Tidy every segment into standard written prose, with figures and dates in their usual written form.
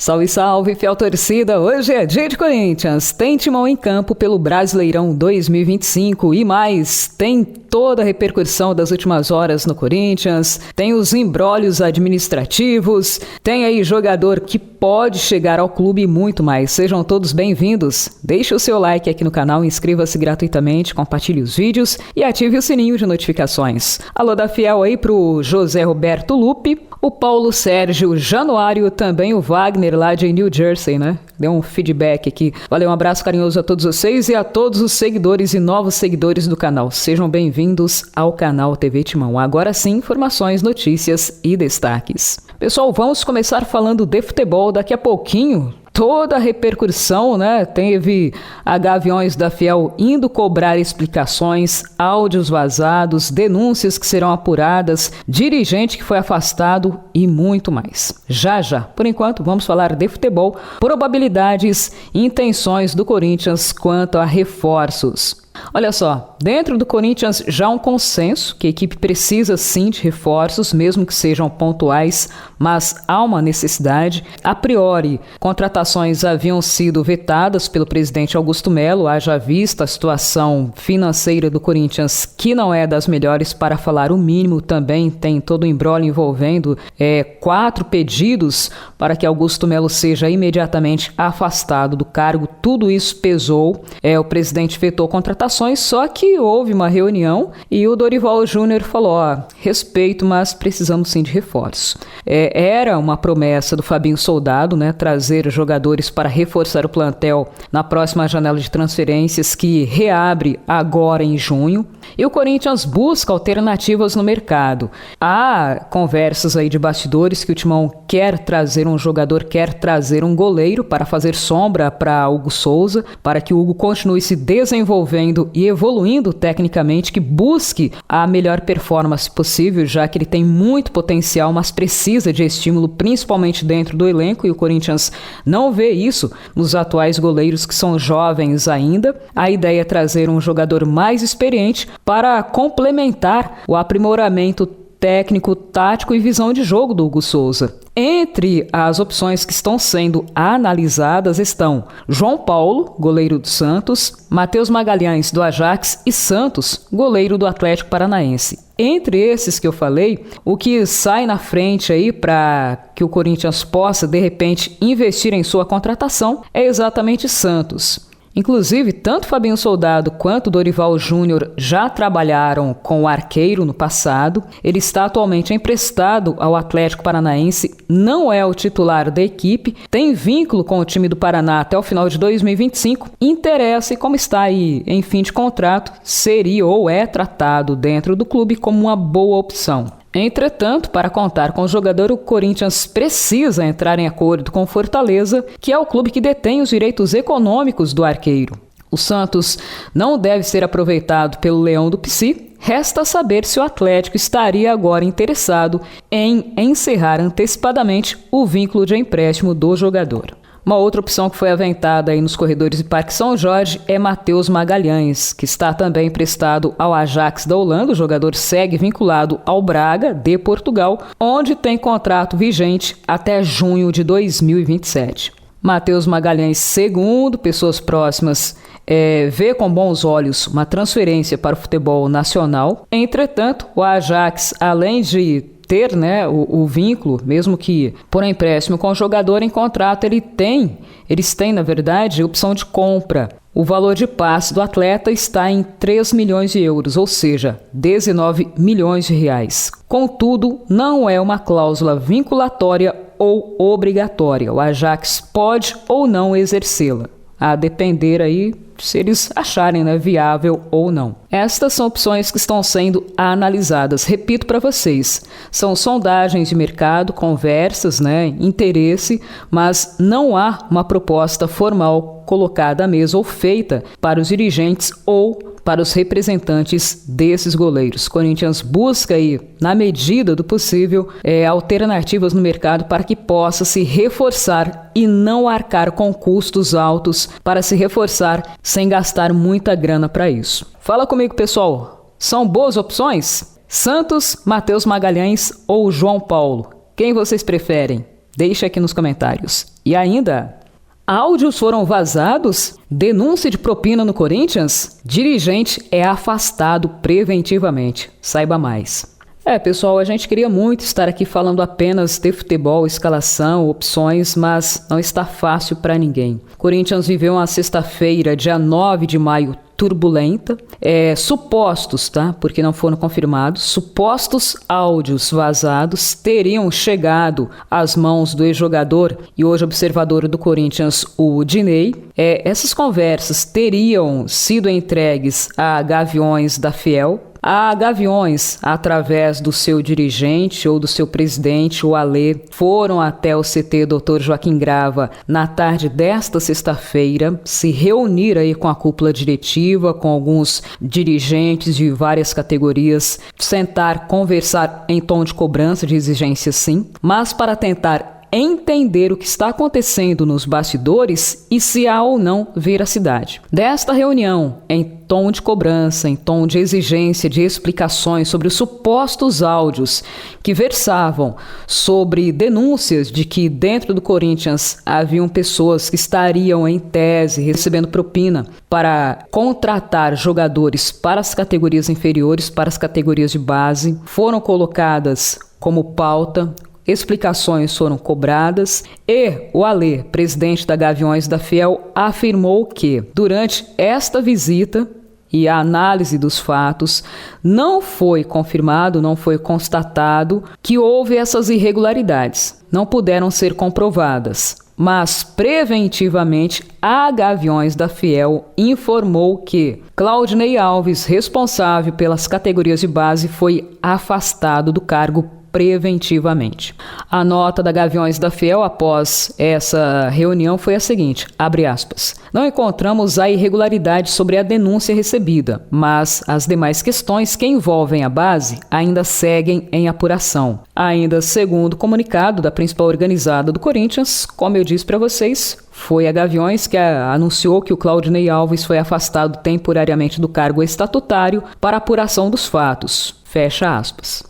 Salve, salve, fiel torcida! Hoje é dia de Corinthians. Tem Timão em campo pelo Brasileirão 2025 e mais. Tem toda a repercussão das últimas horas no Corinthians, tem os embrólios administrativos, tem aí jogador que pode chegar ao clube e muito mais. Sejam todos bem-vindos. Deixe o seu like aqui no canal, inscreva-se gratuitamente, compartilhe os vídeos e ative o sininho de notificações. Alô da Fiel aí pro José Roberto Lupe, o Paulo Sérgio Januário, também o Wagner lá de New Jersey, né? Deu um feedback aqui. Valeu, um abraço carinhoso a todos vocês e a todos os seguidores e novos seguidores do canal. Sejam bem-vindos ao canal TV Timão. Agora sim, informações, notícias e destaques. Pessoal, vamos começar falando de futebol daqui a pouquinho. Toda a repercussão, né? Teve a Gaviões da Fiel indo cobrar explicações, áudios vazados, denúncias que serão apuradas, dirigente que foi afastado e muito mais. Já. Por enquanto, vamos falar de futebol, probabilidades e intenções do Corinthians quanto a reforços. Olha só, dentro do Corinthians já há um consenso que a equipe precisa sim de reforços, mesmo que sejam pontuais, mas há uma necessidade. A priori, contratações haviam sido vetadas pelo presidente Augusto Melo, haja vista a situação financeira do Corinthians, que não é das melhores, para falar o mínimo. Também tem todo o imbróglio envolvendo 4 pedidos para que Augusto Melo seja imediatamente afastado do cargo. Tudo isso pesou, o presidente vetou contratações, só que houve uma reunião e o Dorival Júnior falou, respeito, mas precisamos sim de reforço. Era uma promessa do Fabinho Soldado, né, trazer jogadores para reforçar o plantel na próxima janela de transferências, que reabre agora em junho, e o Corinthians busca alternativas no mercado. Há conversas aí de bastidores que o Timão quer trazer um jogador, quer trazer um goleiro para fazer sombra para Hugo Souza, para que o Hugo continue se desenvolvendo e evoluindo tecnicamente, que busque a melhor performance possível, já que ele tem muito potencial, mas precisa de estímulo, principalmente dentro do elenco, e o Corinthians não vê isso nos atuais goleiros, que são jovens ainda. A ideia é trazer um jogador mais experiente para complementar o aprimoramento técnico, tático e visão de jogo do Hugo Souza. Entre as opções que estão sendo analisadas estão João Paulo, goleiro do Santos, Matheus Magalhães, do Ajax, e Santos, goleiro do Atlético Paranaense. Entre esses que eu falei, o que sai na frente aí para que o Corinthians possa, de repente, investir em sua contratação é exatamente Santos. Inclusive, tanto Fabinho Soldado quanto Dorival Júnior já trabalharam com o arqueiro no passado. Ele está atualmente emprestado ao Atlético Paranaense, não é o titular da equipe, tem vínculo com o time do Paraná até o final de 2025. Interessa, e como está aí em fim de contrato, seria ou é tratado dentro do clube como uma boa opção. Entretanto, para contar com o jogador, o Corinthians precisa entrar em acordo com Fortaleza, que é o clube que detém os direitos econômicos do arqueiro. O Santos não deve ser aproveitado pelo Leão do Pici. Resta saber se o Atlético estaria agora interessado em encerrar antecipadamente o vínculo de empréstimo do jogador. Uma outra opção que foi aventada aí nos corredores de Parque São Jorge é Matheus Magalhães, que está também emprestado ao Ajax da Holanda. O jogador segue vinculado ao Braga, de Portugal, onde tem contrato vigente até junho de 2027. Matheus Magalhães, segundo pessoas próximas, vê com bons olhos uma transferência para o futebol nacional. Entretanto, o Ajax, além de ter, o vínculo, mesmo que por empréstimo com o jogador em contrato, eles têm, na verdade, opção de compra. O valor de passe do atleta está em 3 milhões de euros, ou seja, 19 milhões de reais. Contudo, não é uma cláusula vinculatória ou obrigatória. O Ajax pode ou não exercê-la, a depender aí se eles acharem viável ou não. Estas são opções que estão sendo analisadas. Repito para vocês, são sondagens de mercado, conversas, interesse, mas não há uma proposta formal colocada à mesa ou feita para os dirigentes ou para os representantes desses goleiros. Corinthians busca aí, na medida do possível, alternativas no mercado para que possa se reforçar e não arcar com custos altos para se reforçar sem gastar muita grana para isso. Fala comigo, pessoal. São boas opções? Santos, Matheus Magalhães ou João Paulo? Quem vocês preferem? Deixe aqui nos comentários. E ainda, áudios foram vazados? Denúncia de propina no Corinthians? Dirigente é afastado preventivamente. Saiba mais. Pessoal, a gente queria muito estar aqui falando apenas de futebol, escalação, opções, mas não está fácil para ninguém. Corinthians viveu uma sexta-feira, dia 9 de maio, turbulenta. Supostos, tá? Porque não foram confirmados, supostos áudios vazados teriam chegado às mãos do ex-jogador e hoje observador do Corinthians, o Dinei. Essas conversas teriam sido entregues a Gaviões da Fiel. A Gaviões, através do seu dirigente ou do seu presidente, o Alê, foram até o CT Dr. Joaquim Grava na tarde desta sexta-feira, se reunir aí com a cúpula diretiva, com alguns dirigentes de várias categorias, sentar, conversar em tom de cobrança, de exigência sim, mas para tentar entender o que está acontecendo nos bastidores e se há ou não veracidade. Desta reunião, em tom de cobrança, em tom de exigência de explicações sobre os supostos áudios que versavam sobre denúncias de que dentro do Corinthians haviam pessoas que estariam em tese recebendo propina para contratar jogadores para as categorias inferiores, para as categorias de base, foram colocadas como pauta. Explicações foram cobradas e o Alê, presidente da Gaviões da Fiel, afirmou que durante esta visita e a análise dos fatos não foi confirmado, não foi constatado que houve essas irregularidades. Não puderam ser comprovadas, mas preventivamente a Gaviões da Fiel informou que Claudinei Alves, responsável pelas categorias de base, foi afastado do cargo preventivamente. A nota da Gaviões da Fiel após essa reunião foi a seguinte, abre aspas, não encontramos a irregularidade sobre a denúncia recebida, mas as demais questões que envolvem a base ainda seguem em apuração. Ainda segundo o comunicado da principal organizada do Corinthians, como eu disse para vocês, foi a Gaviões que anunciou que o Claudinei Alves foi afastado temporariamente do cargo estatutário para apuração dos fatos. Fecha aspas.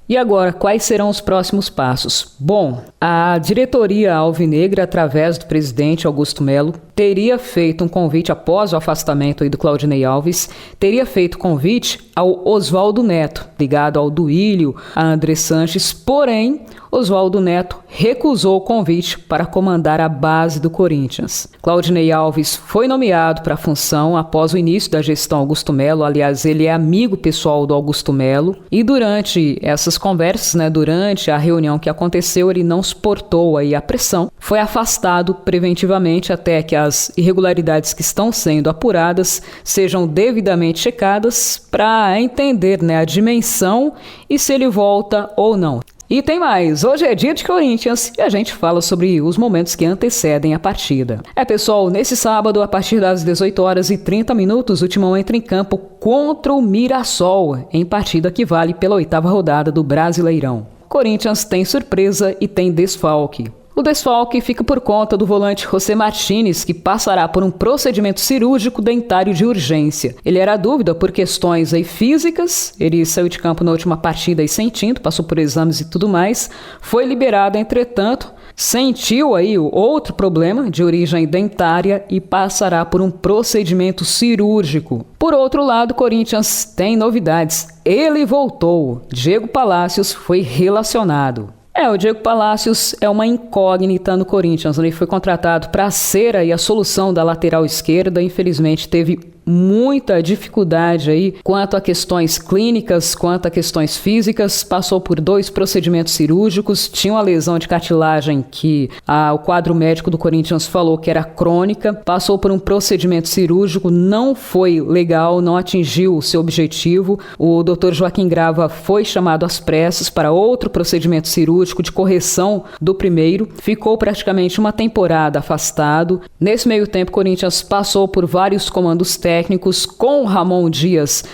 E agora, quais serão os próximos passos? Bom, a diretoria alvinegra, através do presidente Augusto Melo, teria feito um convite após o afastamento do Claudinei Alves, teria feito convite ao Oswaldo Neto, ligado ao Duílio, a André Sanches, porém, Oswaldo Neto recusou o convite para comandar a base do Corinthians. Claudinei Alves foi nomeado para a função após o início da gestão Augusto Melo, aliás, ele é amigo pessoal do Augusto Melo, e durante essas conversas, durante a reunião que aconteceu, ele não suportou aí a pressão, foi afastado preventivamente até que as irregularidades que estão sendo apuradas sejam devidamente checadas para entender a dimensão e se ele volta ou não. E tem mais, hoje é dia de Corinthians e a gente fala sobre os momentos que antecedem a partida. Pessoal, nesse sábado, a partir das 18h30, o Timão entra em campo contra o Mirassol, em partida que vale pela 8ª rodada do Brasileirão. Corinthians tem surpresa e tem desfalque. O desfalque fica por conta do volante José Martínez, que passará por um procedimento cirúrgico dentário de urgência. Ele era dúvida por questões físicas, ele saiu de campo na última partida sem tinto, passou por exames e tudo mais, foi liberado, entretanto, sentiu aí outro problema de origem dentária e passará por um procedimento cirúrgico. Por outro lado, o Corinthians tem novidades. Ele voltou. Diego Palacios foi relacionado. O Diego Palacios é uma incógnita no Corinthians. Ele foi contratado para ser aí a solução da lateral esquerda. Infelizmente, teve muita dificuldade aí quanto a questões clínicas, quanto a questões físicas, passou por 2 procedimentos cirúrgicos, tinha uma lesão de cartilagem que o quadro médico do Corinthians falou que era crônica, passou por um procedimento cirúrgico, não foi legal, não atingiu o seu objetivo. O Dr. Joaquim Grava foi chamado às pressas para outro procedimento cirúrgico de correção do primeiro, ficou praticamente uma temporada afastado. Nesse meio tempo, o Corinthians passou por vários comandos técnicos, técnicos com Ramon Dias.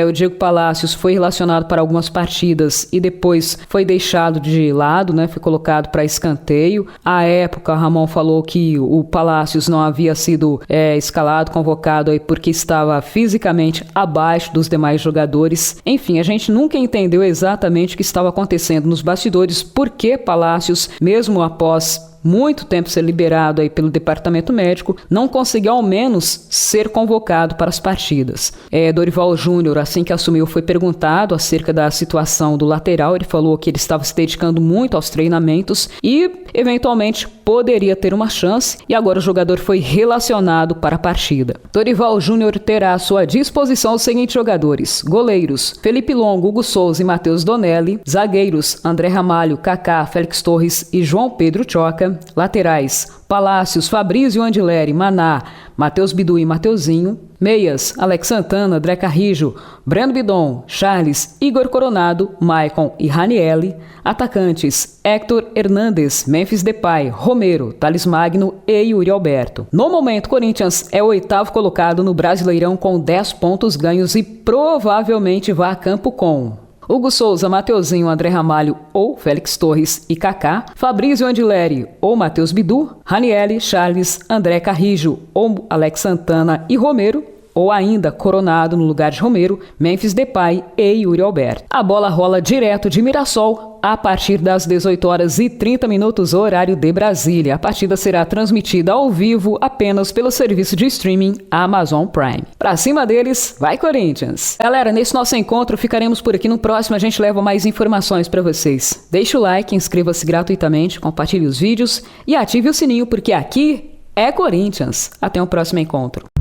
O Diego Palacios foi relacionado para algumas partidas e depois foi deixado de lado, né? Foi colocado para escanteio. À época, Ramon falou que o Palacios não havia sido escalado, convocado aí porque estava fisicamente abaixo dos demais jogadores. Enfim, a gente nunca entendeu exatamente o que estava acontecendo nos bastidores, porque Palacios, mesmo após muito tempo ser liberado aí pelo departamento médico, não conseguiu ao menos ser convocado para as partidas. Dorival Júnior, assim que assumiu, foi perguntado acerca da situação do lateral. Ele falou que ele estava se dedicando muito aos treinamentos e eventualmente poderia ter uma chance, e agora o jogador foi relacionado para a partida. Dorival Júnior terá à sua disposição os seguintes jogadores: goleiros Felipe Longo, Hugo Souza e Matheus Donelli; zagueiros André Ramalho, Kaká, Félix Torres e João Pedro Choca; laterais Palácios, Fabrício Andileri, Maná, Matheus Bidu e Mateuzinho; meias Alex Santana, André Carrijo, Breno Bidon, Charles, Igor Coronado, Maicon e Ranielli; atacantes Héctor Hernandes, Memphis Depay, Romero, Thales Magno e Yuri Alberto. No momento, o Corinthians é o 8º colocado no Brasileirão com 10 pontos ganhos e provavelmente vai a campo com Hugo Souza, Mateuzinho, André Ramalho ou Félix Torres e Kaká; Fabrício Andileri ou Matheus Bidu; Ranielli, Charles, André Carrijo ou Alex Santana e Romero; ou ainda Coronado no lugar de Romero, Memphis Depay e Yuri Alberto. A bola rola direto de Mirassol a partir das 18h30, horário de Brasília. A partida será transmitida ao vivo apenas pelo serviço de streaming Amazon Prime. Pra cima deles, vai Corinthians! Galera, nesse nosso encontro ficaremos por aqui. No próximo a gente leva mais informações para vocês. Deixe o like, inscreva-se gratuitamente, compartilhe os vídeos e ative o sininho, porque aqui é Corinthians. Até o próximo encontro.